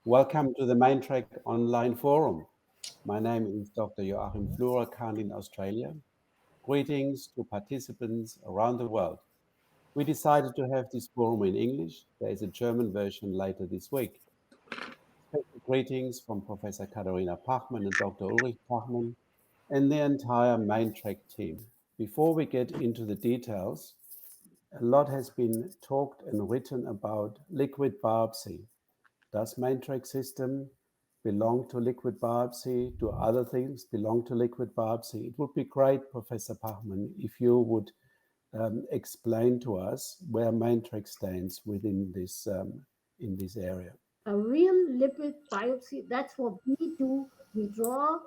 Welcome to the maintrac online forum. My name is Dr. Fluhrer, currently in Australia. Greetings to participants around the world. We decided to have this forum in English. There is a German version later this week. Special greetings from Professor Katharina Pachmann and Dr. Ulrich Pachmann and the entire maintrac team. Before we get into the details, a lot has been talked and written about liquid biopsy. Does maintrac system belong to liquid biopsy? Do other things belong to liquid biopsy? It would be great, Professor Pachmann, if you would explain to us where maintrac stands within this in this area. A real lipid biopsy, that's what we do. We draw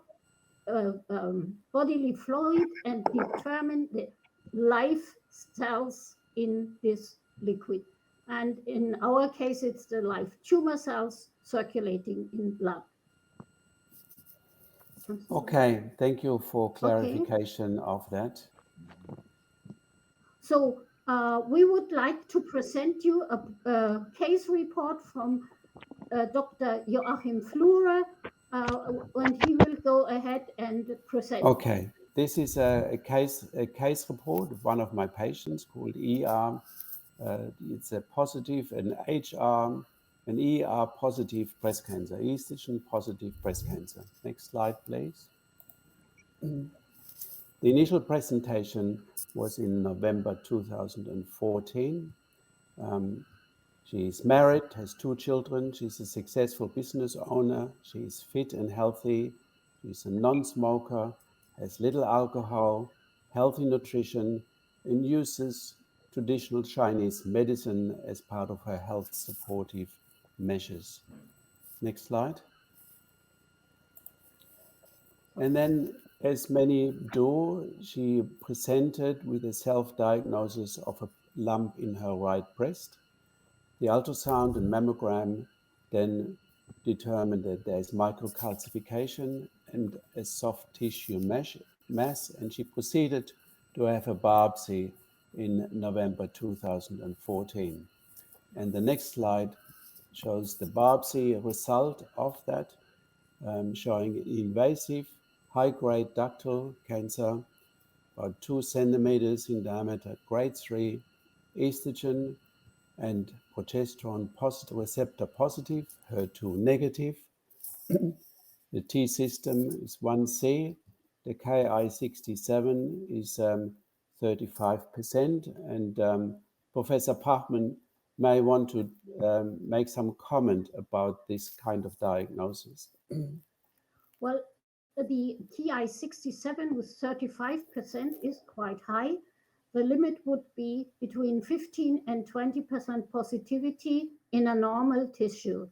bodily fluid and determine the live cells in this liquid. And in our case, it's the live tumor cells circulating in blood. Okay, thank you for Okay. clarification of that. So we would like to present you a case report from Dr. Joachim Fluhrer, when he will go ahead and present. Okay, this is a case report of one of my patients called ER. It's a positive, an HR, an ER positive breast cancer, estrogen positive breast cancer. Next slide, please. The initial presentation was in November 2014. She's married, has 2 children. She's a successful business owner. She's fit and healthy. She's a non-smoker, has little alcohol, healthy nutrition, and uses traditional Chinese medicine as part of her health supportive measures. Next slide. And then, as many do, she presented with a self-diagnosis of a lump in her right breast. The ultrasound and mammogram then determined that there is microcalcification and a soft tissue mass, and she proceeded to have a biopsy in November 2014. And the next slide shows the biopsy result of that, showing invasive high-grade ductal cancer, about 2 centimeters in diameter, grade 3, estrogen and progesterone receptor positive, HER2 negative. The T system is 1C. The Ki67 is 35%. And Professor Pachmann may want to make some comment about this kind of diagnosis. Well, the Ki67 with 35% is quite high. The limit would be between 15 and 20% positivity in a normal tissue.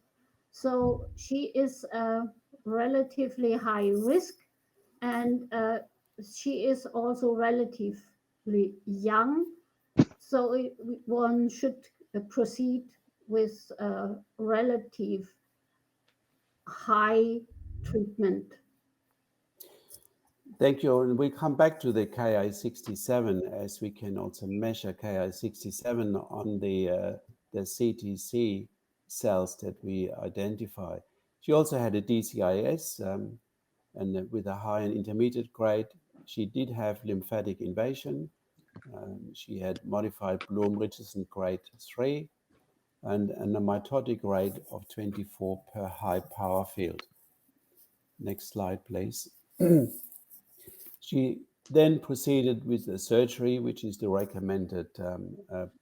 So she is a relatively high risk, and she is also relatively young. So one should proceed with relative high treatment. Thank you. And we come back to the Ki67, as we can also measure Ki67 on the CTC cells that we identify. She also had a DCIS, and with a high and intermediate grade. She did have lymphatic invasion. She had modified Bloom-Richardson grade 3 and a mitotic rate of 24 per high power field. Next slide, please. She then proceeded with the surgery, which is the recommended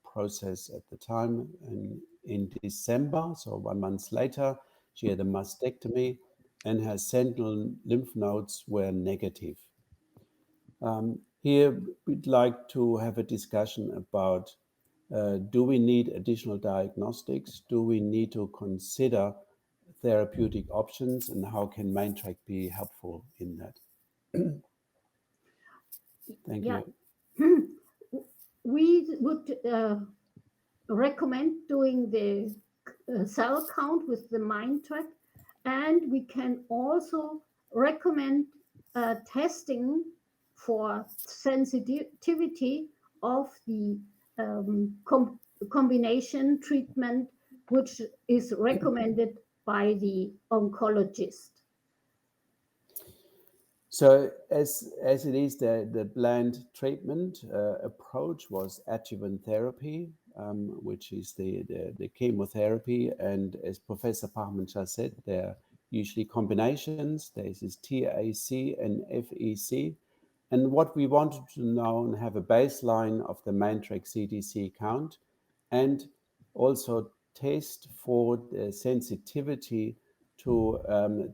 process at the time. And in December, so 1 month later, she had a mastectomy and her sentinel lymph nodes were negative. Here, we'd like to have a discussion about do we need additional diagnostics? Do we need to consider therapeutic options, and how can maintrac be helpful in that? Thank you. We would recommend doing the cell count with the maintrac, and we can also recommend testing for sensitivity of the combination treatment, which is recommended by the oncologist. So as it is, the bland treatment approach was adjuvant therapy, which is the chemotherapy. And as Professor Pachmann just said, there are usually combinations. There's this TAC and FEC. And what we wanted to know and have a baseline of the maintrac CTC count, and also test for the sensitivity to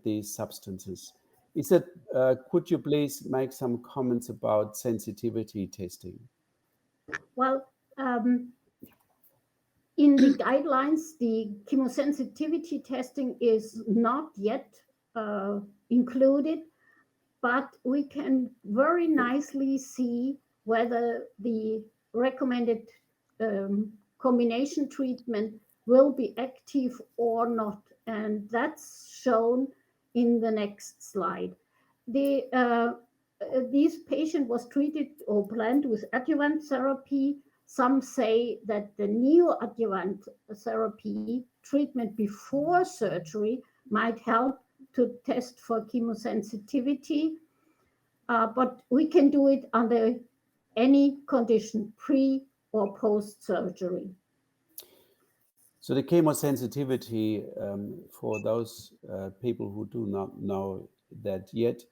these substances. Could you please make some comments about sensitivity testing? Well, in the guidelines, the chemosensitivity testing is not yet included, but we can very nicely see whether the recommended combination treatment will be active or not. And that's shown in the next slide. This patient was treated or planned with adjuvant therapy. Some say that the neoadjuvant therapy treatment before surgery might help to test for chemosensitivity, but we can do it under any condition, pre or post surgery. So the chemosensitivity, for those people who do not know that yet,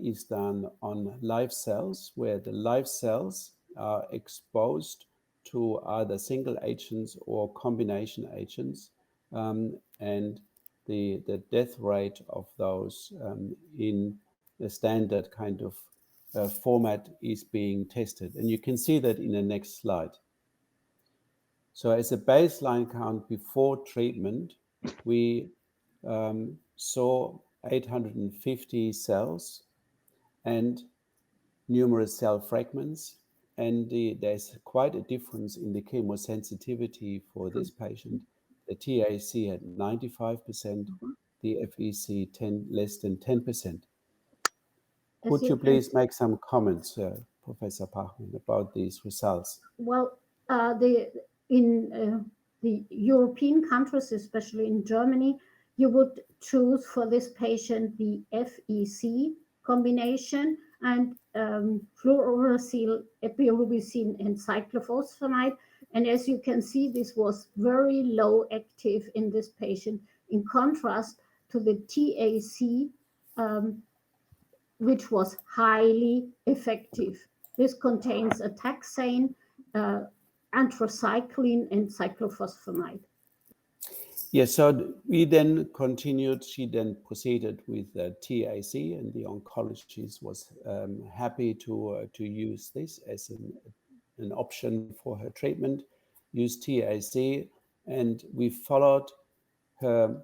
is done on live cells, where the live cells are exposed to either single agents or combination agents, and the death rate of those in the standard kind of format is being tested. And you can see that in the next slide. So as a baseline count before treatment, we saw 850 cells and numerous cell fragments. And there's quite a difference in the chemosensitivity for this patient. The TAC had 95%, the FEC less than 10%. Could you please make some comments, Professor Pachmann, about these results? Well, in the European countries, especially in Germany, you would choose for this patient the FEC combination and fluorouracil, epirubicin, and cyclophosphamide. And as you can see, this was very low active in this patient, in contrast to the TAC, which was highly effective. This contains a taxane, anthracycline, and cyclophosphamide. Yes, so we then continued. She then proceeded with TAC, and the oncologist was happy to use this as an option for her treatment. Use TAC, and we followed her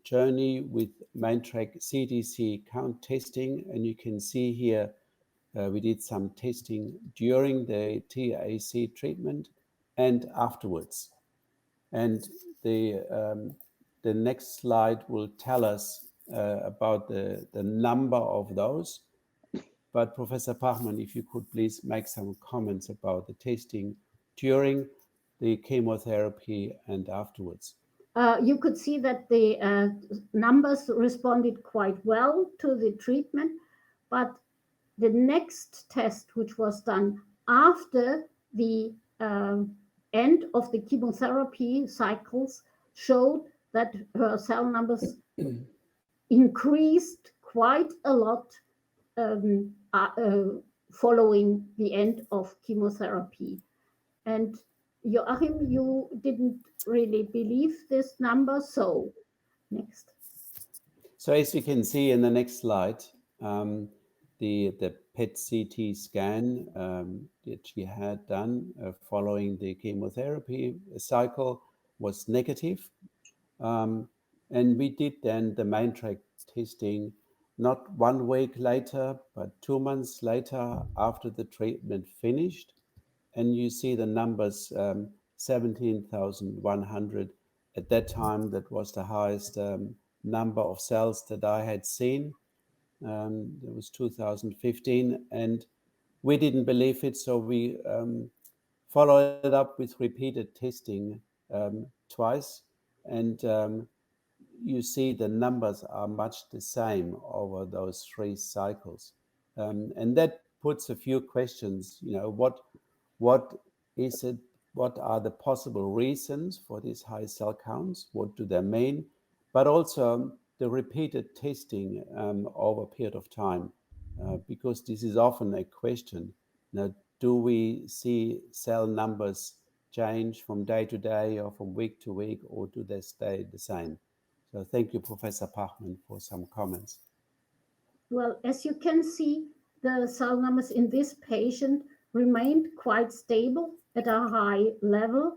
journey with maintrac CTC count testing, and you can see here we did some testing during the TAC treatment and afterwards. And the next slide will tell us about the number of those. But Professor Pachmann, if you could please make some comments about the testing during the chemotherapy and afterwards. You could see that the numbers responded quite well to the treatment, but the next test, which was done after the end of the chemotherapy cycles, showed that her cell numbers increased quite a lot following the end of chemotherapy. And Joachim, you didn't really believe this number, so next. So as you can see in the next slide, the PET-CT scan that she had done following the chemotherapy cycle was negative. And we did then the maintrac testing not 1 week later, but 2 months later after the treatment finished. And you see the numbers, 17,100. At that time, that was the highest number of cells that I had seen. It was 2015, and we didn't believe it, so we followed it up with repeated testing twice, and you see the numbers are much the same over those 3 cycles. And that puts a few questions, what is it, what are the possible reasons for these high cell counts? What do they mean? But also the repeated testing over a period of time, because this is often a question. Now, do we see cell numbers change from day to day or from week to week, or do they stay the same? So thank you, Professor Pachmann, for some comments. Well, as you can see, the cell numbers in this patient remained quite stable at a high level.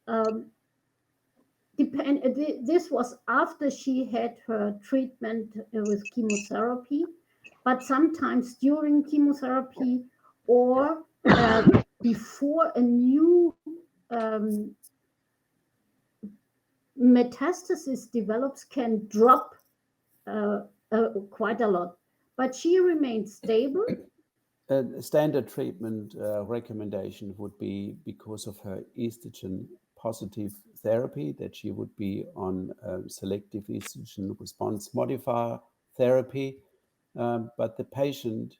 Um, this was after she had her treatment with chemotherapy, but sometimes during chemotherapy or before a new metastasis develops can drop quite a lot. But she remained stable. A standard treatment recommendation would be, because of her estrogen positive therapy, that she would be on selective estrogen response modifier therapy. But the patient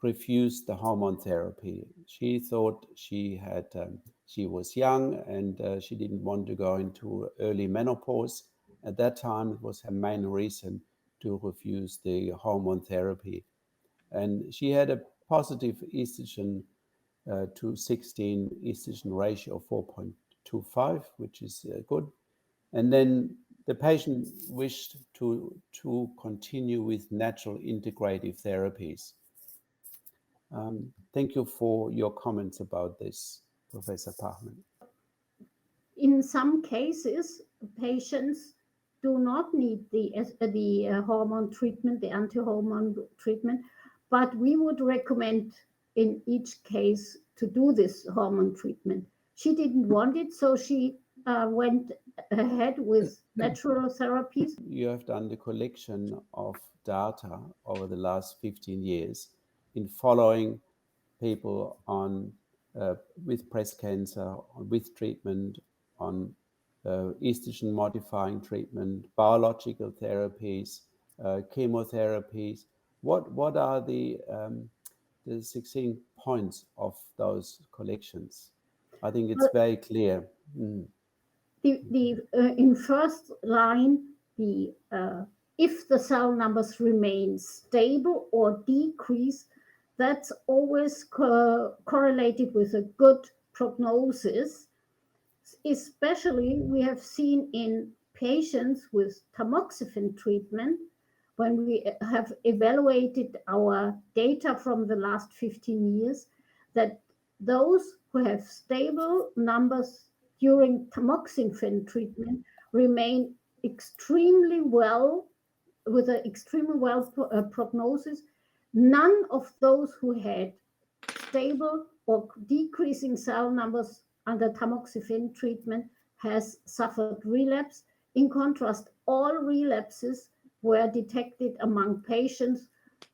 refused the hormone therapy. She thought she was young, and she didn't want to go into early menopause. At that time, it was her main reason to refuse the hormone therapy. And she had a positive estrogen to 16 estrogen ratio of 4.25, which is good. And then the patient wished to continue with natural integrative therapies. Thank you for your comments about this, Professor Pachmann. In some cases, patients do not need the hormone treatment, the anti-hormone treatment, but we would recommend in each case to do this hormone treatment. She didn't want it, so she went ahead with natural therapies. You have done the collection of data over the last 15 years in following people on with breast cancer, with treatment, on estrogen modifying treatment, biological therapies, chemotherapies. What are the 16 points of those collections? I think it's very clear. In first line, the if the cell numbers remain stable or decrease, that's always correlated with a good prognosis. Especially, we have seen in patients with tamoxifen treatment, when we have evaluated our data from the last 15 years, that those who have stable numbers during tamoxifen treatment remain extremely well, with an extremely well prognosis. None of those who had stable or decreasing cell numbers under tamoxifen treatment has suffered relapse. In contrast, all relapses were detected among patients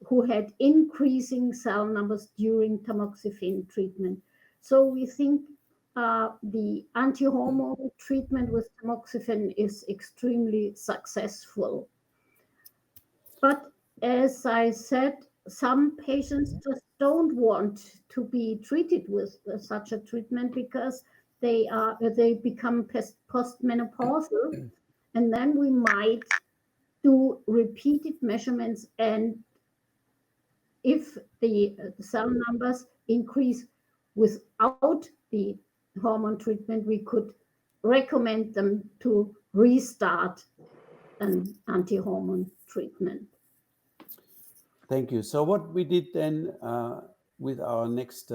who had increasing cell numbers during tamoxifen treatment. So we think the anti-hormone treatment with tamoxifen is extremely successful. But as I said, some patients just don't want to be treated with such a treatment because they become postmenopausal, and then we might do repeated measurements, and if the cell numbers increase without the hormone treatment, we could recommend them to restart an anti-hormone treatment. Thank you. So what we did then with our next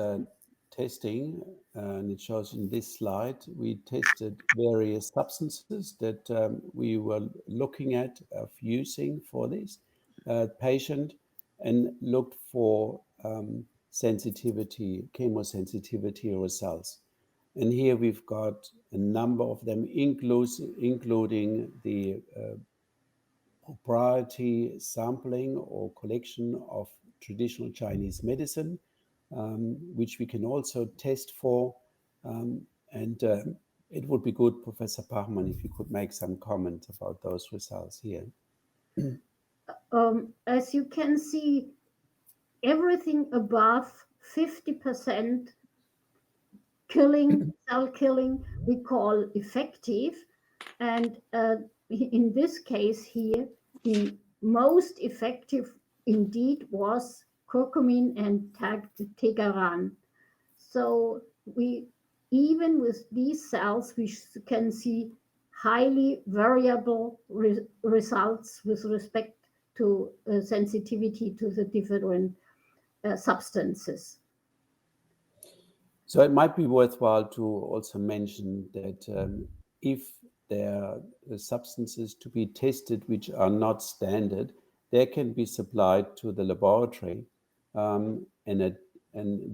testing, and it shows in this slide, we tested various substances that we were looking at of using for this patient, and looked for sensitivity, chemosensitivity results. And here we've got a number of them, including the proprietary sampling or collection of traditional Chinese medicine, which we can also test for. And It would be good, Professor Pachmann, if you could make some comment about those results here. As you can see, everything above 50% cell killing, we call effective. And in this case here, the most effective indeed was curcumin and tegaran. So we, even with these cells, we can see highly variable results with respect to sensitivity to the different substances. So it might be worthwhile to also mention that if there are substances to be tested which are not standard, they can be supplied to the laboratory and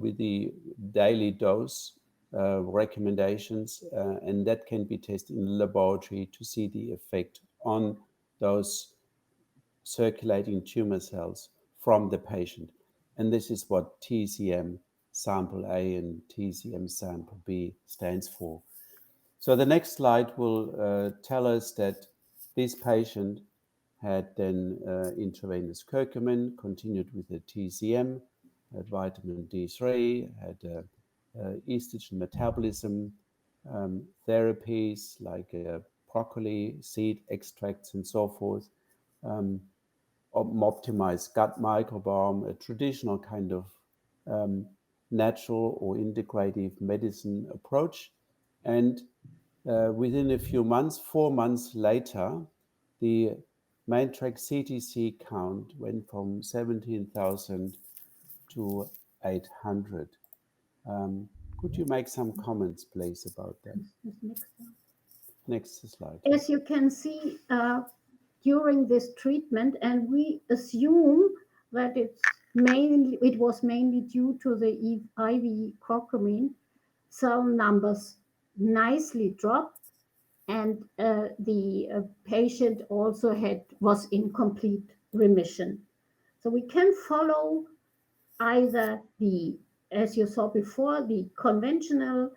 with the daily dose recommendations, and that can be tested in the laboratory to see the effect on those circulating tumor cells from the patient. And this is what TCM sample A and TCM sample B stands for. So the next slide will tell us that this patient had then intravenous curcumin, continued with the TCM, had vitamin D3, had estrogen metabolism therapies like broccoli, seed extracts, and so forth. Um, optimized gut microbiome, a traditional kind of um, natural or integrative medicine approach. And within a few months, 4 months later, the maintrac CTC count went from 17,000 to 800. Could you make some comments, please, about that? Next slide. As you can see, during this treatment, and we assume that it was mainly due to the IV curcumin, cell numbers nicely dropped, and the patient also was in complete remission. So we can follow either the, as you saw before, the conventional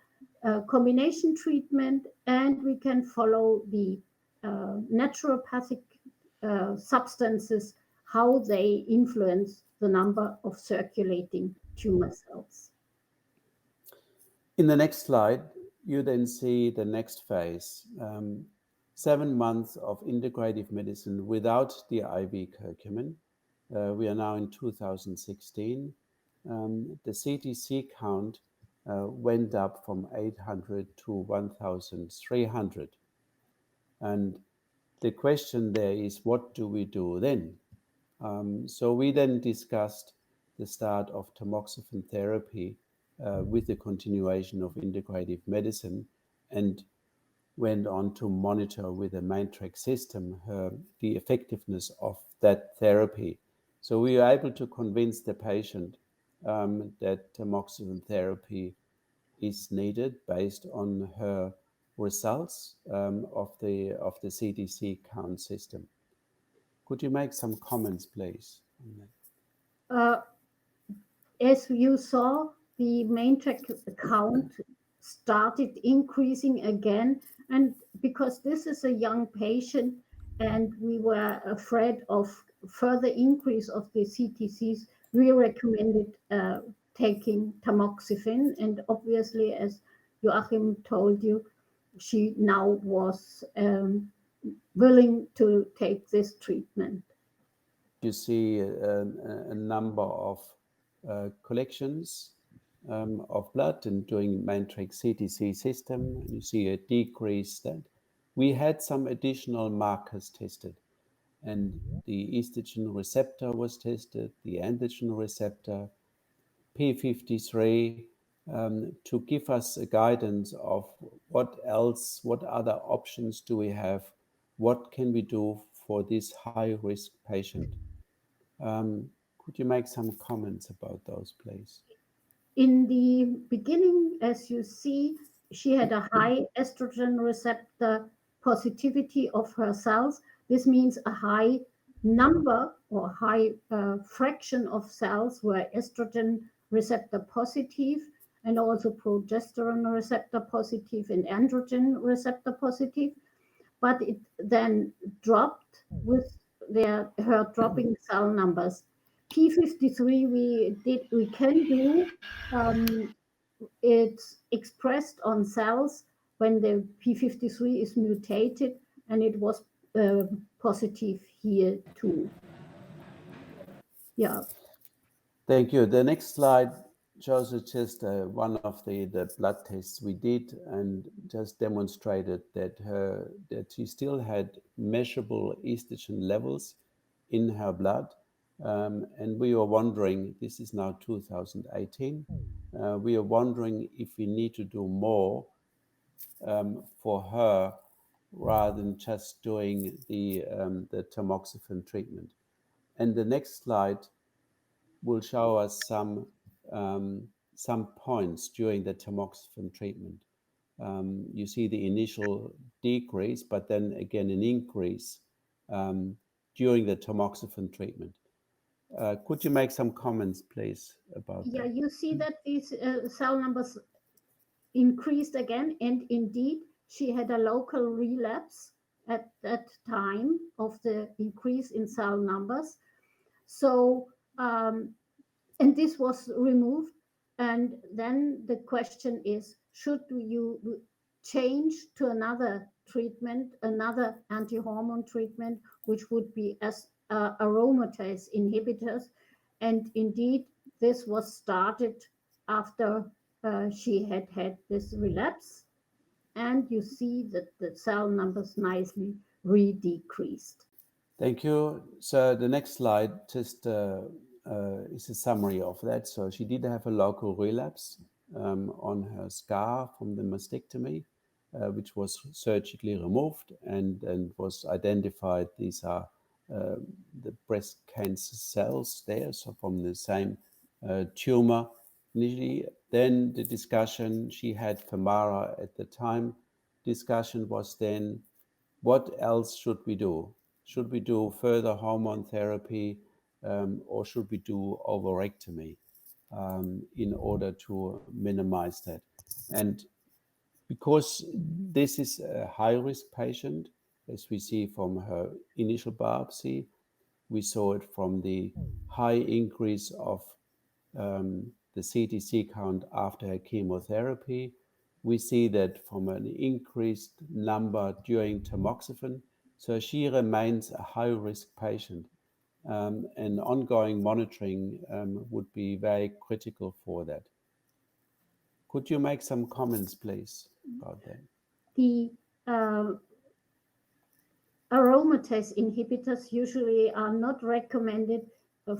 combination treatment, and we can follow the naturopathic substances, how they influence the number of circulating tumor cells. In the next slide, you then see the next phase. 7 months of integrative medicine without the IV curcumin. We are now in 2016. The CTC count went up from 800 to 1,300. And the question there is, what do we do then? So we then discussed the start of tamoxifen therapy with the continuation of integrative medicine, and went on to monitor with a maintrac system the effectiveness of that therapy. So we were able to convince the patient that tamoxifen therapy is needed based on her results of the CTC count system. Could you make some comments, please? As you saw, the maintrac count started increasing again, and because this is a young patient and we were afraid of further increase of the CTCs, we recommended taking tamoxifen, and obviously, as Joachim told you, she now was willing to take this treatment. You see a number of collections of blood and doing maintrac CTC system. You see a decrease that we had some additional markers tested, and the estrogen receptor was tested, the androgen receptor, P53, to give us a guidance of what else, what other options do we have, what can we do for this high risk patient. Could you make some comments about those, please? In the beginning, as you see, she had a high estrogen receptor positivity of her cells. This means a high number or high fraction of cells were estrogen receptor positive. and also progesterone receptor positive and androgen receptor positive. But it then dropped with her dropping cell numbers. P53 we can do. Um, it's expressed on cells when the P53 is mutated, and it was positive here too. Yeah, Thank you. The next slide shows us just one of the blood tests we did and just demonstrated that she still had measurable estrogen levels in her blood. And we were wondering, this is now 2018, we are wondering if we need to do more for her rather than just doing the tamoxifen treatment. And the next slide will show us some points during the tamoxifen treatment. You see the initial decrease, but then again an increase um, during the tamoxifen treatment. Could you make some comments, please, about yeah. that? You see that these cell numbers increased again, and indeed, she had a local relapse at that time of the increase in cell numbers. So, and this was removed. And then the question is, should you change to another treatment, another anti-hormone treatment, which would be as aromatase inhibitors? And indeed, this was started after she had this relapse. And you see that the cell numbers nicely re-decreased. Thank you. So the next slide just is a summary of that. So she did have a local relapse on her scar from the mastectomy, which was surgically removed and was identified. These are uh, the breast cancer cells there, so from the same tumor initially. Then the discussion, she had Femara at the time. Discussion was then, what else should we do? Should we do further hormone therapy or should we do ovarectomy in order to minimize that? And because this is a high risk patient, as we see from her initial biopsy, we saw it from the high increase of the CTC count after her chemotherapy. We see that from an increased number during tamoxifen. So she remains a high risk patient. And ongoing monitoring would be very critical for that. Could you make some comments, please, about that? The uh, aromatase inhibitors usually are not recommended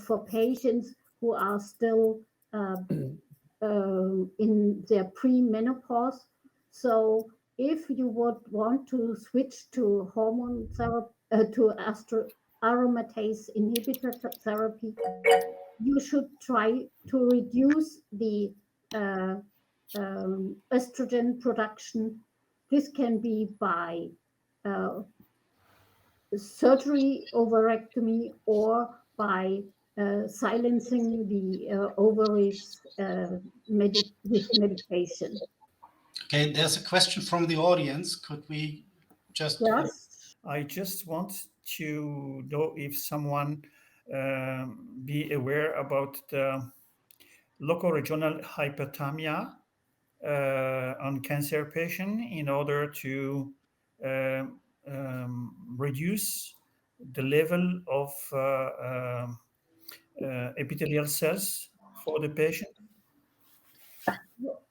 for patients who are still uh, in their pre-menopause. So if you would want to switch to hormone therapy, to aromatase inhibitor therapy, you should try to reduce the uh, estrogen production. This can be by uh, surgery, ovarectomy, or by silencing the ovaries with medication. Okay, there's a question from the audience. Could we just Yes. I just want to know if someone be aware about the local regional hyperthermia on cancer patient in order to um, reduce the level of epithelial cells for the patient.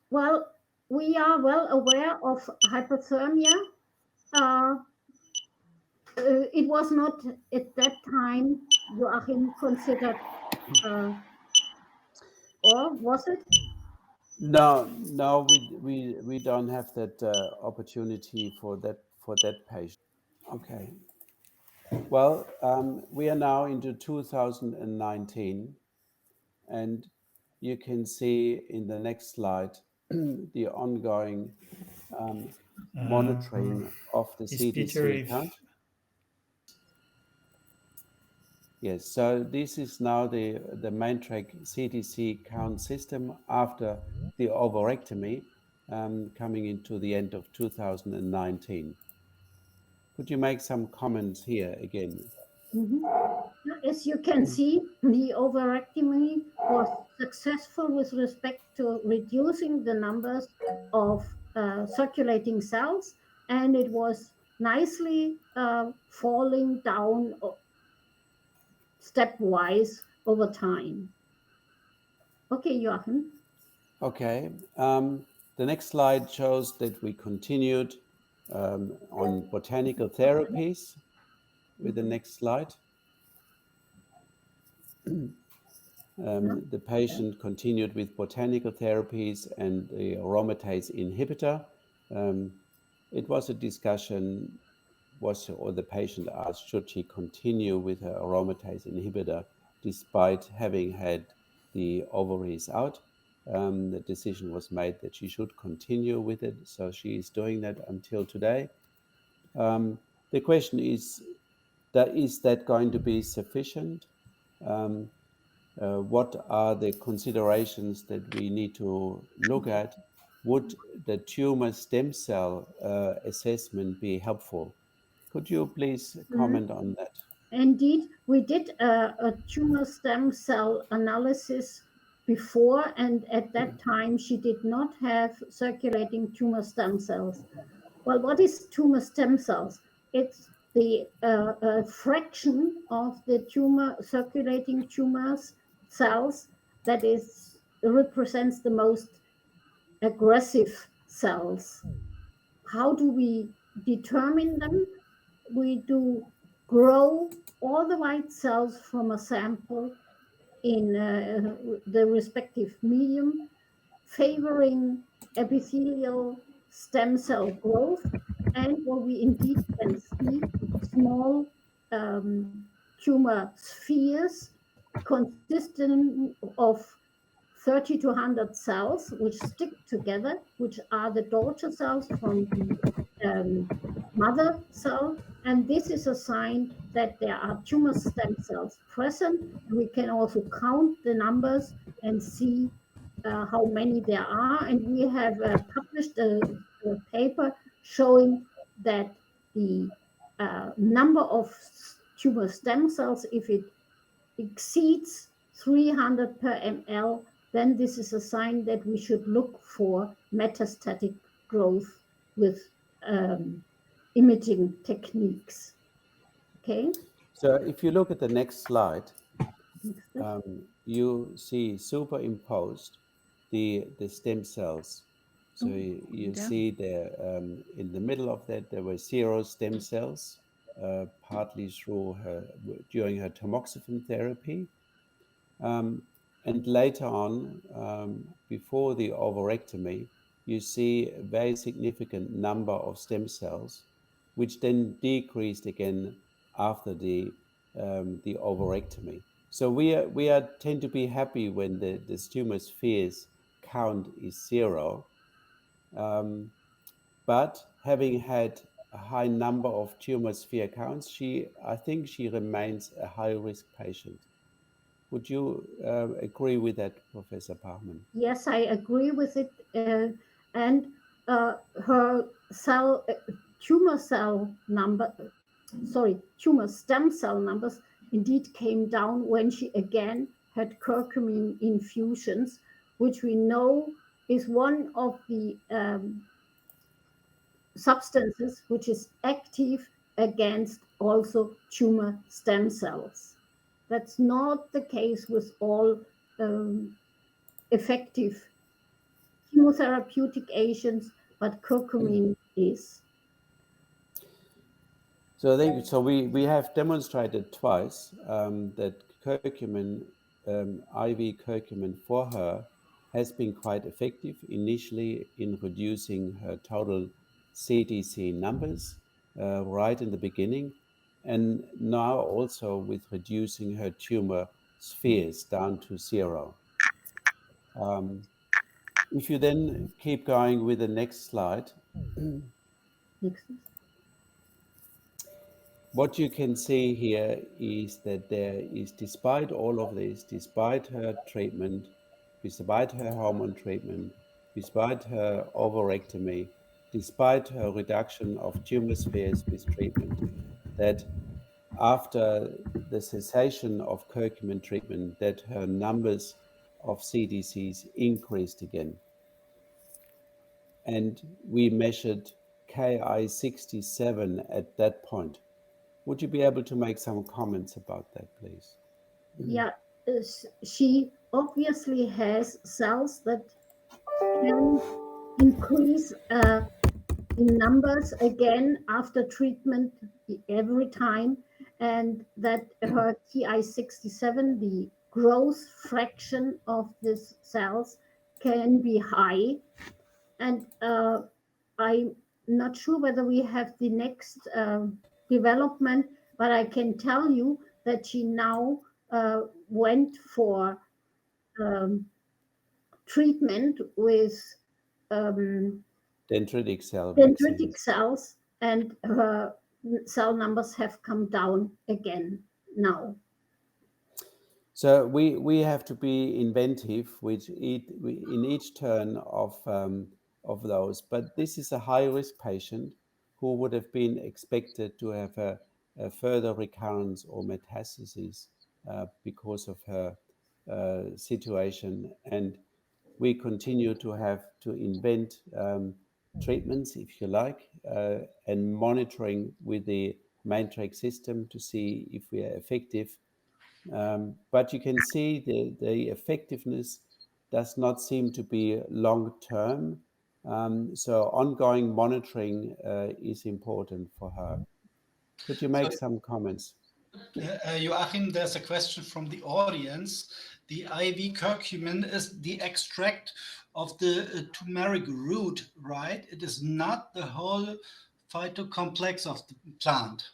Well, we are well aware of hypothermia. Uh, it was not at that time Joachim considered, uh, or was it? No, we don't have that opportunity for that patient. Okay. Well, we are now into 2019, and you can see in the next slide the ongoing um, monitoring of the Is Peter CTC if count. Yes, so this is now the maintrac CTC count system after the ovarectomy, coming into the end of 2019. Could you make some comments here again? Mhm. As you can see, the ovarectomy was successful with respect to reducing the numbers of circulating cells, and it was nicely falling down stepwise over time. Okay, Joachim. Okay, the next slide shows that we continued on botanical therapies with the next slide. The patient continued with botanical therapies and the aromatase inhibitor. It was a discussion, or the patient asked, should she continue with her aromatase inhibitor despite having had the ovaries out? The decision was made that she should continue with it, so she is doing that until today. The question is that going to be sufficient? Um, what are the considerations that we need to look at? Would the tumor stem cell assessment be helpful? Could you please Mhm. comment on that? Indeed, we did a tumor stem cell analysis before, and at that time she did not have circulating tumor stem cells. Well, what is tumor stem cells? It's the fraction of the tumor circulating tumors cells that is represents the most aggressive cells. How do we determine them? We do grow all the white cells from a sample in the respective medium, favoring epithelial stem cell growth. And what we indeed can see, small tumor spheres consisting of 30 to 100 cells, which stick together, which are the daughter cells from the mother cell. And this is a sign that there are tumor stem cells present. We can also count the numbers and see how many there are. And we have published a paper showing that the number of tumor stem cells, if it exceeds 300 per ml, then this is a sign that we should look for metastatic growth with um, imaging techniques. Okay, So if you look at the next slide, next step. you see superimposed the stem cells. So you Yeah. see there in the middle of that there were 0 stem cells, partly during her tamoxifen therapy. Um, and later on, before the ovarectomy, you see a very significant number of stem cells, which then decreased again after the ovarectomy. So we tend to be happy when the tumor spheres count is 0, but having had a high number of tumor sphere counts, I think she remains a high risk patient. Would you agree with that, Professor Pachmann? Yes, I agree with it. And her tumor cell number, sorry, tumor stem cell numbers indeed came down when she again had curcumin infusions, which we know is one of the substances which is active against also tumor stem cells. That's not the case with all effective chemotherapeutic agents, but curcumin is. So I think so. We have demonstrated twice that curcumin, IV curcumin for her, has been quite effective initially in reducing her total CTC numbers right in the beginning, and now also with reducing her tumor spheres down to 0. If you then keep going with the next slide, Next. what you can see here is that there is, despite all of this, despite her treatment, despite her hormone treatment, despite her ovarectomy, despite her reduction of tumor spheres with treatment, that after the cessation of curcumin treatment, that her numbers of CDCs increased again. And we measured Ki-67 at that point. Would you be able to make some comments about that, please? Yeah, she obviously has cells that can increase in numbers again after treatment every time, and that her Ki-67, the growth fraction of these cells, can be high. And I'm not sure whether we have the next development, but I can tell you that she now went for um, treatment with um, Dendritic cell dendritic vaccines. cells, and her cell numbers have come down again now. So we have to be inventive in each turn of those. But this is a high-risk patient who would have been expected to have a further recurrence or metastasis because of her situation. And we continue to have to invent treatments, if you like, and monitoring with the maintrac system to see if we are effective. But you can see the effectiveness does not seem to be long term. So ongoing monitoring is important for her. Could you make So, some comments? Joachim, there's a question from the audience. The IV curcumin is the extract of the turmeric root, right? It is not the whole phytocomplex of the plant.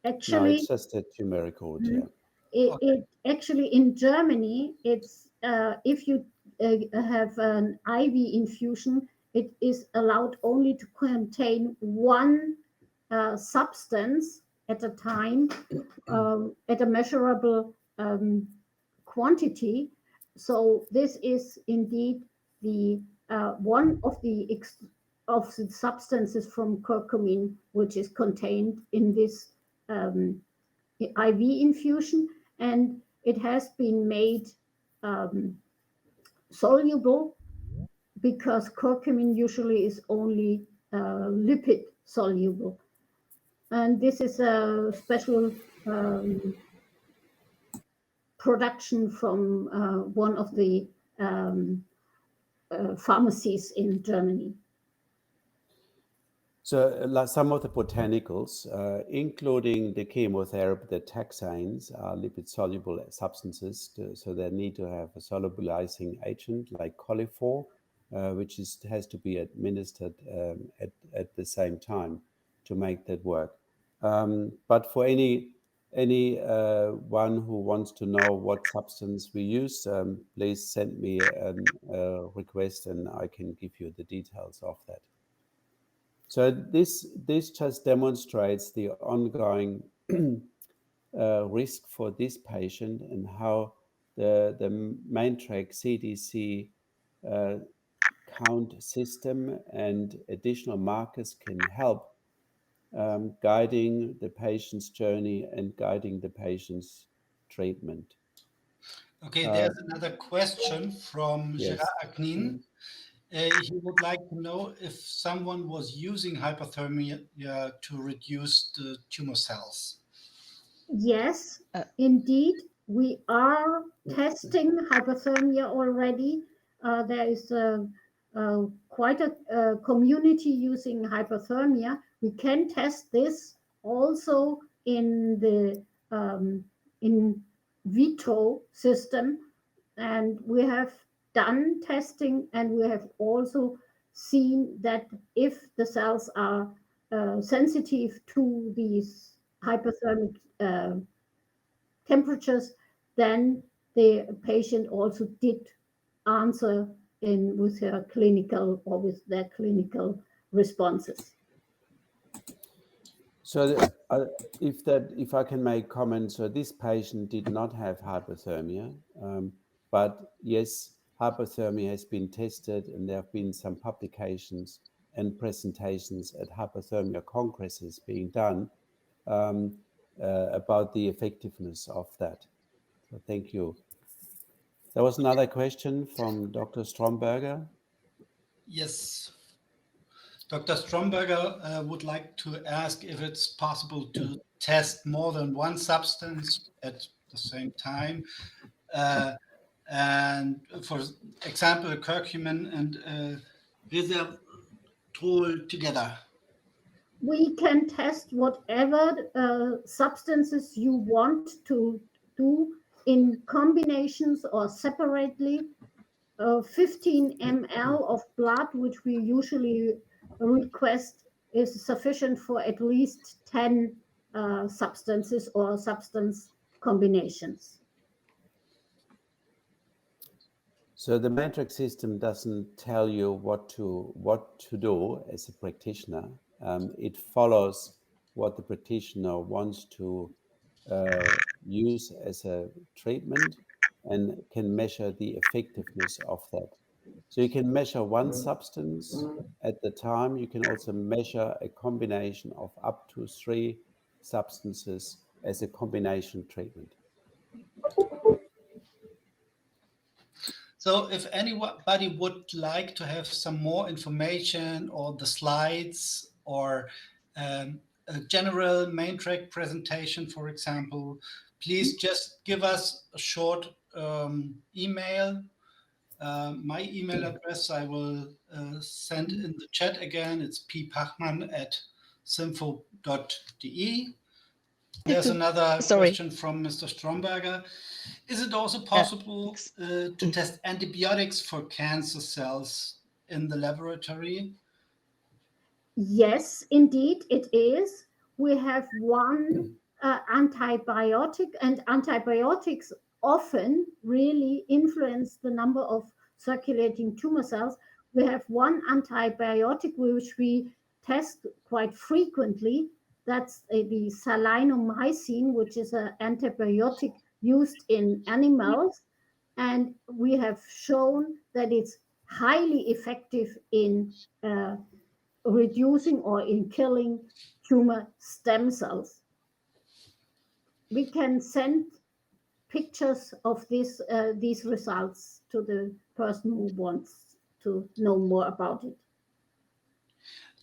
No, Actually, it's just a turmeric root, yeah. it actually in Germany, it's if you have an IV infusion, it is allowed only to contain one substance at a time, at a measurable quantity. So this is indeed the one of the substances from curcumin, which is contained in this IV infusion, and it has been made soluble because curcumin usually is only lipid soluble. And this is a special production from one of the pharmacies in Germany. So some of the botanicals, including the chemotherapy, the taxanes, are lipid-soluble substances, so they need to have a solubilizing agent like colifor, which has to be administered at the same time to make that work. But for any one who wants to know what substance we use, please send me a request and I can give you the details of that. So this just demonstrates the ongoing risk for this patient and how the maintrac CDC count system and additional markers can help guiding the patient's journey and guiding the patient's treatment. Okay, there's another question from Gerard Yes. Aknin. He would like to know if someone was using hypothermia to reduce the tumor cells. Yes, indeed, we are testing hypothermia already. There is quite a community using hypothermia. We can test this also in the in vitro system, and we have done testing, and we have also seen that if the cells are sensitive to these hypothermic temperatures, then the patient also did answer in with her clinical or with their clinical responses. So if I can make comments, so this patient did not have hypothermia, but yes, hypothermia has been tested, and there have been some publications and presentations at hypothermia congresses being done about the effectiveness of that. So thank you. There was another question from Dr. Stromberger. Yes. Dr. Stromberger would like to ask if it's possible to test more than one substance at the same time. And for example, curcumin and resveratrol together. We can test whatever substances you want to do in combinations or separately. 15 ml of blood, which we usually request, is sufficient for at least 10 substances or substance combinations. So the maintrac system doesn't tell you what to do as a practitioner. It follows what the practitioner wants to use as a treatment and can measure the effectiveness of that. So you can measure one substance at the time. You can also measure a combination of up to 3 substances as a combination treatment. So if anybody would like to have some more information or the slides or a general maintrac presentation, for example, please just give us a short email. My email address I will send in the chat again. It's ppachmann@symfo.de. There's another question from Mr. Stromberger. Is it also possible to test antibiotics for cancer cells in the laboratory? Yes, indeed, it is. We have one antibiotic, and antibiotics often really influence the number of circulating tumor cells. We have one antibiotic which we test quite frequently. That's the salinomycin, which is an antibiotic used in animals. And we have shown that it's highly effective in reducing or in killing tumor stem cells. We can send pictures of these results to the person who wants to know more about it.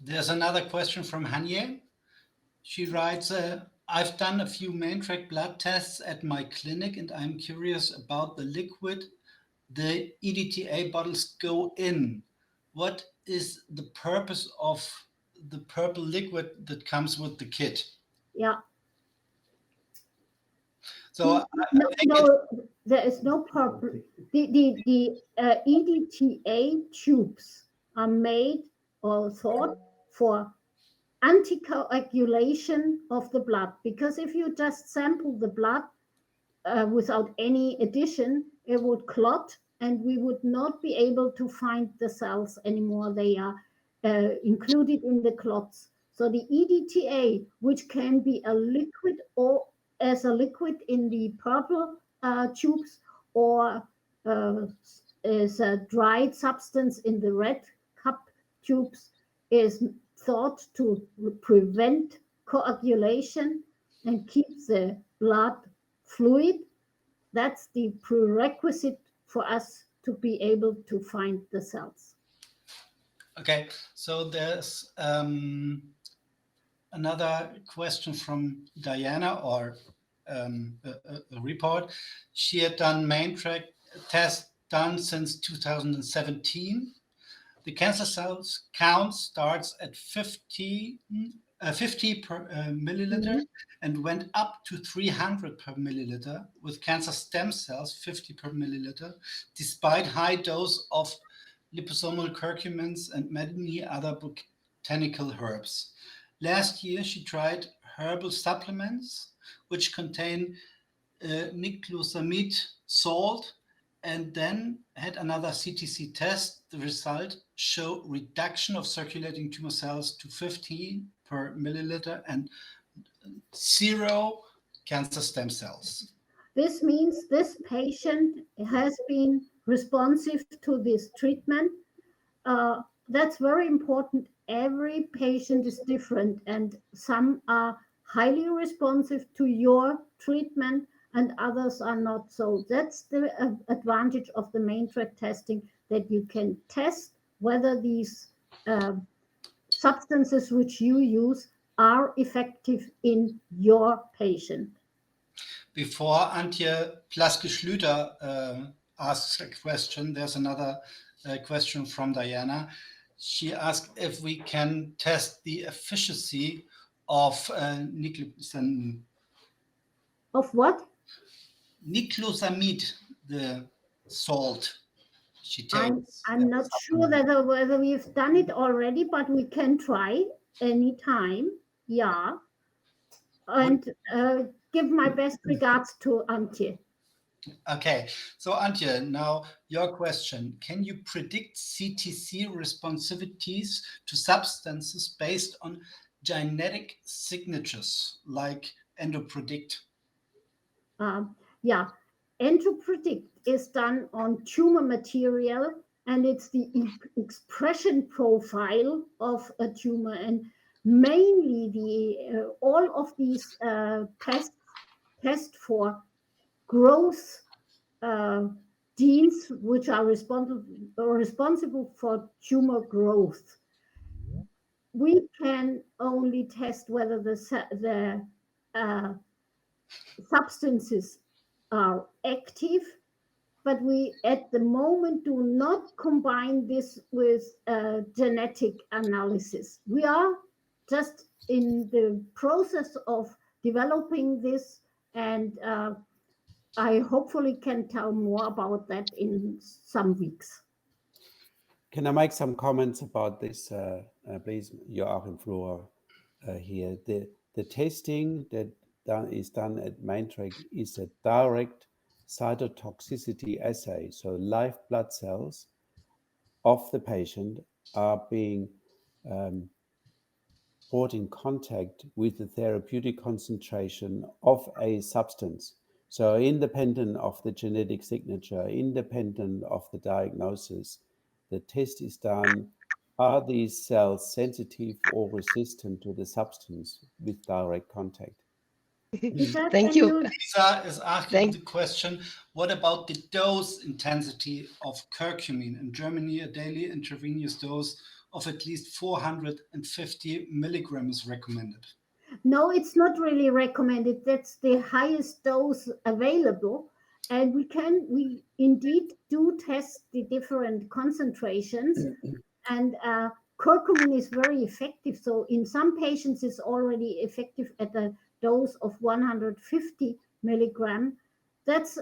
There's another question from Hanye. She writes, I've done a few maintrac blood tests at my clinic, and I'm curious about the liquid the EDTA bottles go in. What is the purpose of the purple liquid that comes with the kit? Yeah. So no, there is no purple. The EDTA tubes are made or thought for anticoagulation of the blood, because if you just sample the blood without any addition, it would clot and we would not be able to find the cells anymore. They are included in the clots. So the EDTA, which can be a liquid or as a liquid in the purple tubes, or as a dried substance in the red cup tubes, is thought to prevent coagulation and keep the blood fluid. That's the prerequisite for us to be able to find the cells. Okay, so there's another question from Diana, or a report. She had done maintrac tests done since 2017. The cancer cells count starts at 50 per milliliter and went up to 300 per milliliter with cancer stem cells 50 per milliliter, despite high dose of liposomal curcumins and many other botanical herbs. Last year, she tried herbal supplements which contain niclosamide salt and then had another CTC test. The result showed reduction of circulating tumor cells to 15 per milliliter and 0 cancer stem cells. This means this patient has been responsive to this treatment. That's very important. Every patient is different, and some are highly responsive to your treatment and others are not. So that's the advantage of the maintrac testing, that you can test whether these substances which you use are effective in your patient. Before Antje Plaske-Schlüter asks a question, there's another question from Diana. She asked if we can test the efficacy of niclosamide, Of what? the salt she takes. I'm not sure whether we've done it already, but we can try anytime. Yeah. And give my best regards to Antje. Okay, so Antje, now your question. Can you predict CTC responsivities to substances based on genetic signatures like EndoPredict? Yeah, EndoPredict is done on tumor material, and it's the expression profile of a tumor. And mainly all of these tests test for growth genes which are responsible for tumor growth. We can only test whether the substances are active, but we at the moment do not combine this with genetic analysis. We are just in the process of developing this, and I hopefully can tell more about that in some weeks. Can I make some comments about this, please, Joachim Fluhrer here? The testing that is done at maintrac is a direct cytotoxicity assay. So live blood cells of the patient are being brought in contact with the therapeutic concentration of a substance. So independent of the genetic signature, independent of the diagnosis, the test is done. Are these cells sensitive or resistant to the substance with direct contact? Thank you. Lisa is asking the question, what about the dose intensity of curcumin? In Germany, a daily intravenous dose of at least 450 milligrams is recommended. No, it's not really recommended. That's the highest dose available. And we indeed do test the different concentrations. And curcumin is very effective. So in some patients, it's already effective at a dose of 150 milligram. That's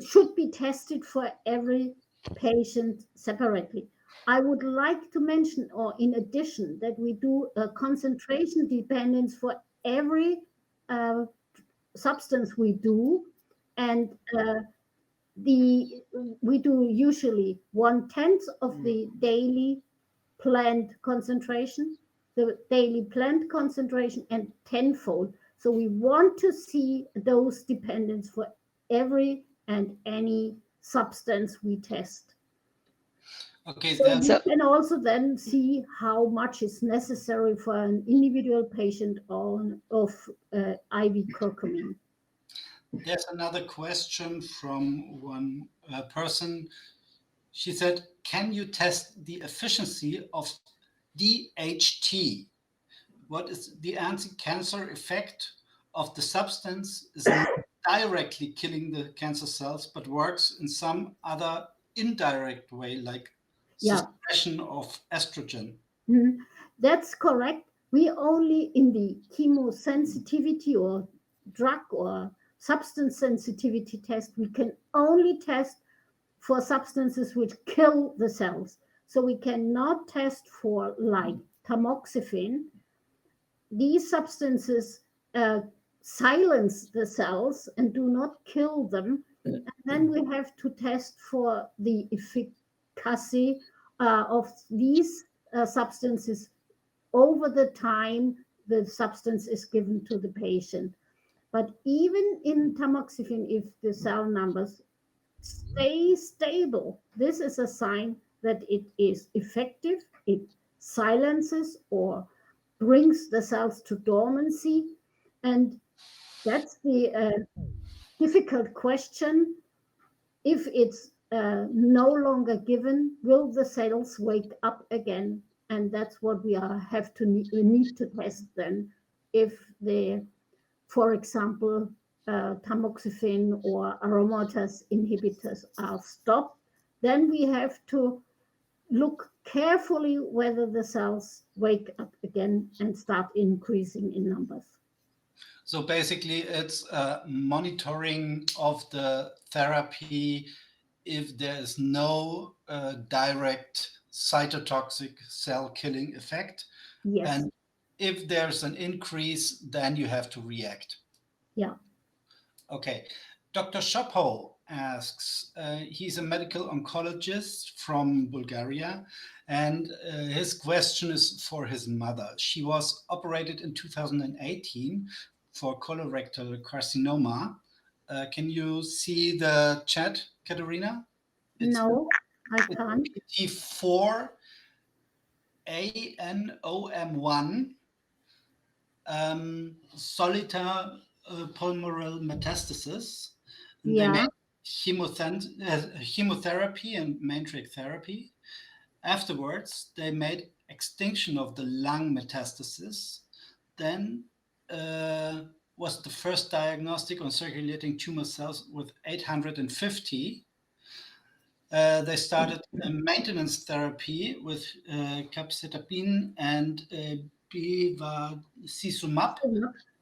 should be tested for every patient separately. I would like to mention, or in addition, that we do a concentration dependence for every substance we do, and we do usually 1/10 of the daily planned concentration, the daily planned concentration, and tenfold. So we want to see dose dependence for every and any substance we test. Okay, so you can also then see how much is necessary for an individual patient of IV curcumin. There's another question from one person. She said, can you test the efficiency of DHT? What is the anti-cancer effect of the substance? Is not directly killing the cancer cells, but works in some other indirect way, like suppression of estrogen. That's correct. We only in the chemosensitivity or drug or substance sensitivity test, we can only test for substances which kill the cells. So we cannot test for like tamoxifen. These substances silence the cells and do not kill them. And then we have to test for the efficacy of these substances over the time the substance is given to the patient. But even in tamoxifen, if the cell numbers stay stable, this is a sign that it is effective. It silences or brings the cells to dormancy. And that's the difficult question. If it's no longer given, will the cells wake up again? And that's what we need to test then. If the, for example, tamoxifen or aromatase inhibitors are stopped, then we have to look carefully whether the cells wake up again and start increasing in numbers. So basically, it's monitoring of the therapy if there is no direct cytotoxic cell killing effect. Yes. And if there's an increase, then you have to react. Yeah. Okay. Dr. Shopho asks, he's a medical oncologist from Bulgaria, and his question is for his mother. She was operated in 2018 for colorectal carcinoma. Can you see the chat, Katerina? No, I can't. PT4 ANOM1 solitary pulmonary metastasis. They Yeah. made chemotherapy and maintrac therapy. Afterwards, they made extinction of the lung metastasis. Then was the first diagnostic on circulating tumor cells with 850. They started a maintenance therapy with capecitabine and bevacizumab,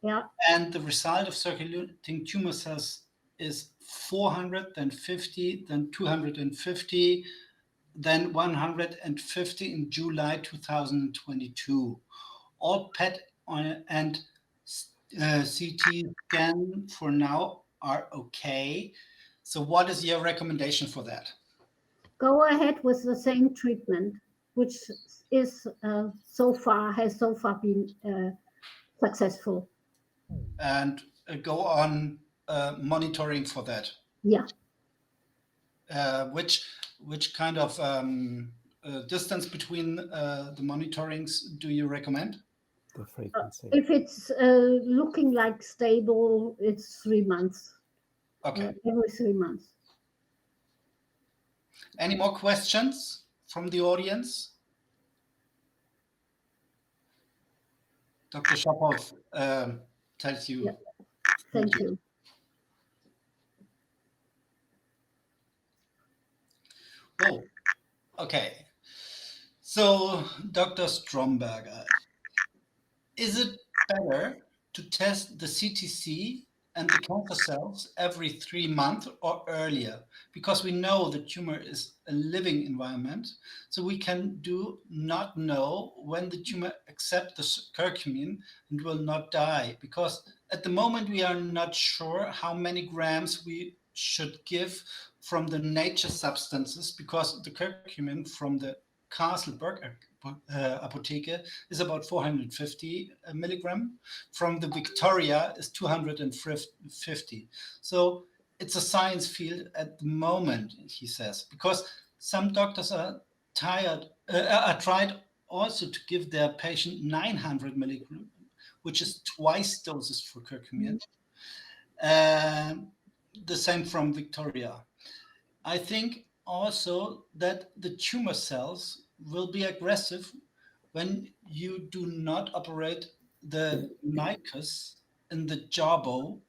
Yeah. and the result of circulating tumor cells is 400, then 50, then 250, then 150 in July 2022. All PET and CT scan for now are okay. So what is your recommendation for that? Go ahead with the same treatment, which is has so far been successful. And go on monitoring for that. Yeah. Which kind of distance between the monitorings do you recommend? The frequency. If it's looking like stable, it's 3 months. Okay. Every 3 months. Any more questions from the audience? Dr. Shopov tells you. Yeah. Thank you. Oh, okay. So, Dr. Stromberger, is it better to test the CTC and the cancer cells every 3 months or earlier? Because we know the tumor is a living environment, so we do not know when the tumor accepts the curcumin and will not die. Because at the moment we are not sure how many grams we should give from the nature substances, because the curcumin from the Castleberg Apotheke is about 450 milligram. From the Victoria is 250. So it's a science field at the moment, he says, because some doctors are tried also to give their patient 900 milligram, which is twice doses for curcumin. The same from Victoria. I think also that the tumor cells will be aggressive when you do not operate the mucus in the jawbone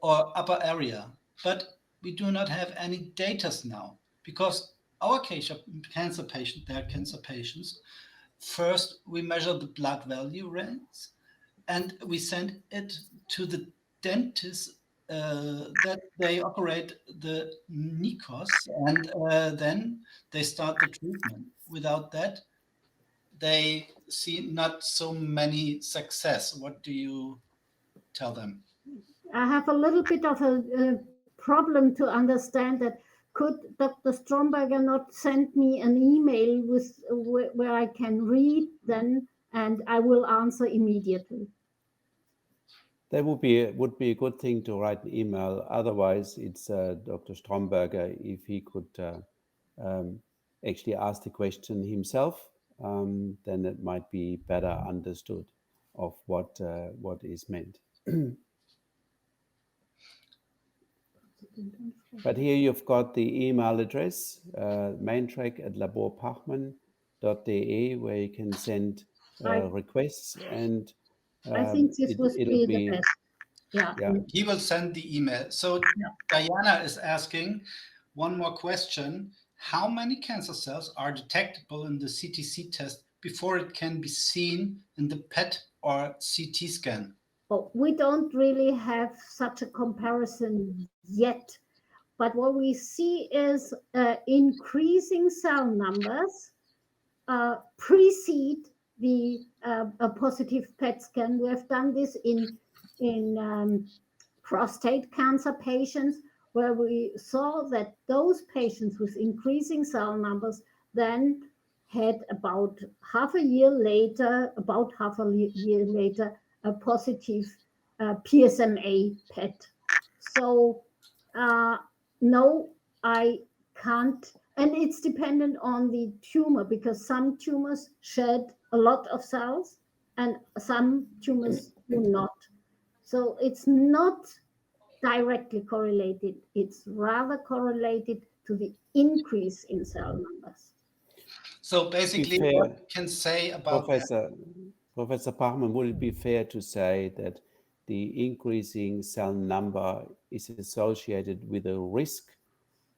or upper area. But we do not have any data now, because our cancer patient, they are cancer patients. First, we measure the blood value rates, and we send it to the dentist that they operate the mucus, and then they start the treatment. Without that, they see not so many success. What do you tell them? I have a little bit of a problem to understand that. Could Dr. Stromberger not send me an email with where I can read then, and I will answer immediately? That would be a good thing to write an email. Otherwise, it's Dr. Stromberger if he could actually ask the question himself. Then it might be better understood of what is meant. But here you've got the email address, maintrac@laborpachmann.de, where you can send requests, and I think this would it'll be the be best. Yeah. yeah. He will send the email. So Diana is asking one more question. How many cancer cells are detectable in the CTC test before it can be seen in the PET or CT scan? Oh, we don't really have such a comparison yet, but what we see is increasing cell numbers precede the a positive PET scan. We have done this in prostate cancer patients, where we saw that those patients with increasing cell numbers then had about half a year later, a positive PSMA PET. So no, I can't, and it's dependent on the tumor, because some tumors shed a lot of cells and some tumors do not. So it's not directly correlated, it's rather correlated to the increase in cell numbers. So basically, fair, what you can say about Professor Pachmann, would it be fair to say that the increasing cell number is associated with a risk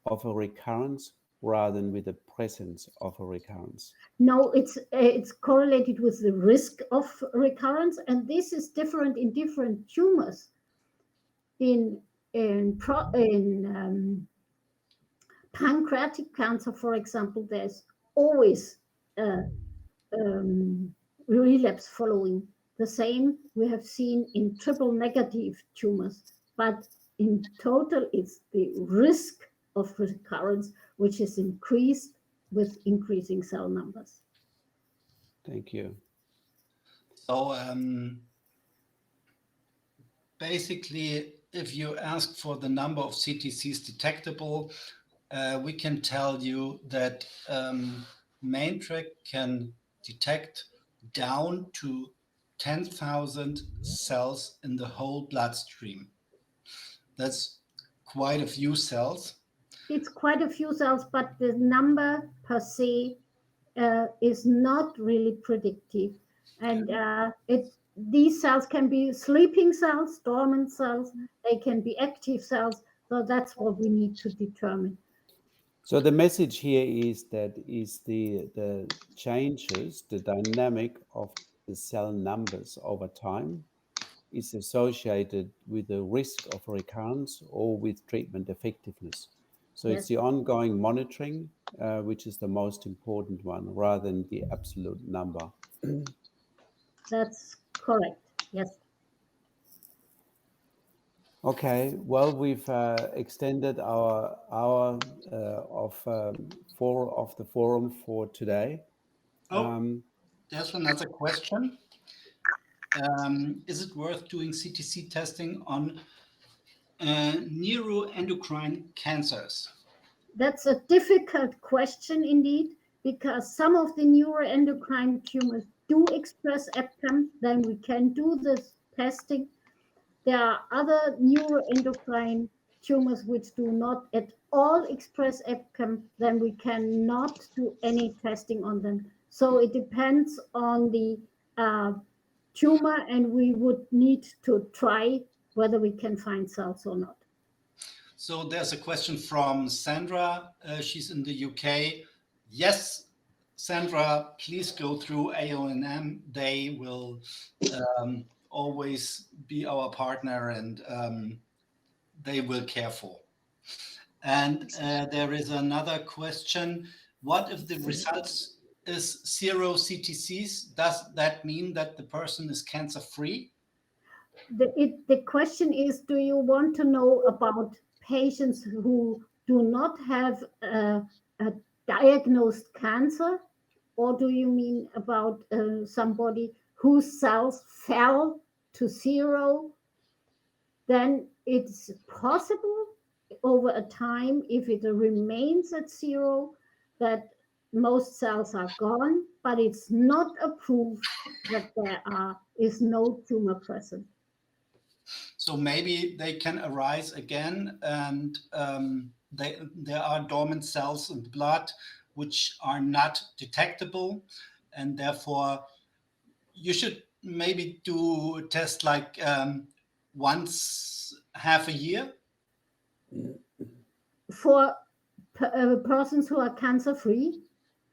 of a recurrence rather than with the presence of a recurrence? No, it's correlated with the risk of recurrence, and this is different in different tumors. In pancreatic cancer, for example, there's always a relapse following. The same we have seen in triple negative tumors, but in total, it's the risk of recurrence which is increased with increasing cell numbers. Thank you. So basically, if you ask for the number of CTCs detectable, we can tell you that maintrac can detect down to 10,000 cells in the whole bloodstream. That's quite a few cells. It's quite a few cells, but the number per se is not really predictive. And these cells can be sleeping cells, dormant cells, they can be active cells. So that's what we need to determine. So the message here is that the changes, the dynamic of the cell numbers over time is associated with the risk of recurrence or with treatment effectiveness. So it's Yes, the ongoing monitoring, which is the most important one, rather than the absolute number. that's correct. Yes. Okay, well, we've extended our hour of the forum for today. There's another question. Is it worth doing CTC testing on neuroendocrine cancers? That's a difficult question indeed, because some of the neuroendocrine tumors do express EpCAM, then we can do this testing. There are other neuroendocrine tumors which do not at all express EpCAM, then we cannot do any testing on them. So it depends on the tumor, and we would need to try whether we can find cells or not. So there's a question from Sandra. She's in the UK. Yes, Sandra, please go through AONM. They will always be our partner, and they will care for. And there is another question. What if the results is 0 CTCs? Does that mean that the person is cancer free? The question is, do you want to know about patients who do not have a diagnosed cancer, or do you mean about somebody whose cells fell to zero? Then it's possible over a time, if it remains at zero, that most cells are gone, but it's not a proof that there is no tumor present. So maybe they can arise again, and there are dormant cells in the blood which are not detectable, and therefore you should maybe do a test like once half a year. For persons who are cancer free,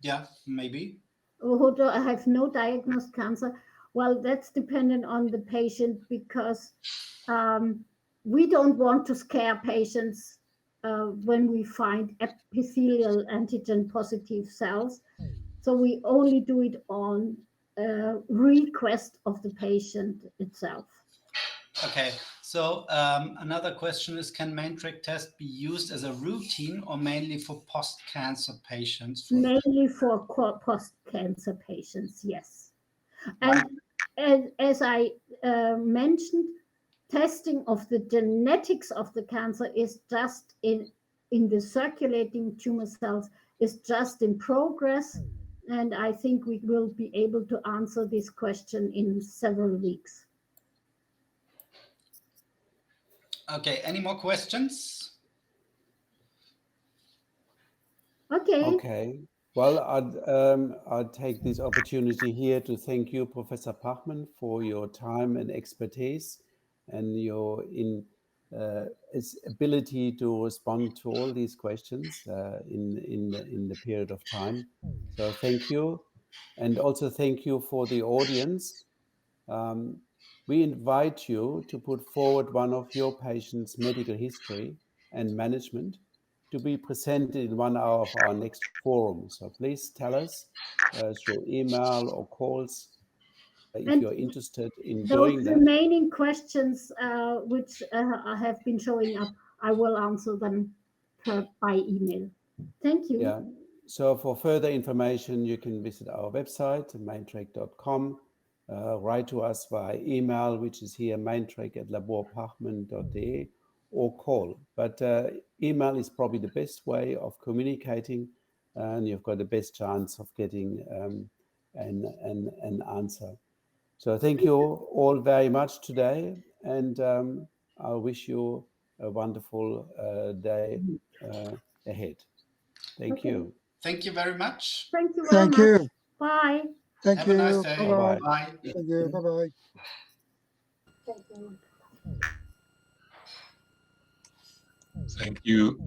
Yeah, maybe. who have no diagnosed cancer, well, that's dependent on the patient, because we don't want to scare patients when we find epithelial antigen positive cells. So we only do it on request of the patient itself. Okay, so another question is, can maintrac test be used as a routine or mainly for post-cancer patients? Mainly for post-cancer patients, yes. And as I mentioned, testing of the genetics of the cancer is just in the circulating tumor cells is just in progress. And I think we will be able to answer this question in several weeks. Okay, any more questions? Okay. Well, I'd take this opportunity here to thank you, Professor Pachmann, for your time and expertise and your ability to respond to all these questions in the period of time. So thank you. And also thank you for the audience. We invite you to put forward one of your patients' medical history and management to be presented in 1 hour of our next forum. So please tell us through email or calls if And you're interested in those doing that. remaining questions which have been showing up, I will answer them by email. Thank you. Yeah. So for further information, you can visit our website, maintrac.com. Write to us via email, which is here, maintrac@laborpachmann.de, or call. But email is probably the best way of communicating, and you've got the best chance of getting an answer. So thank you all very much today, and I wish you a wonderful day ahead. Thank you. Thank you very much. Thank you very much. Bye. Have a nice day. Bye-bye. Bye. Thank you. Bye-bye. Thank you. Thank you.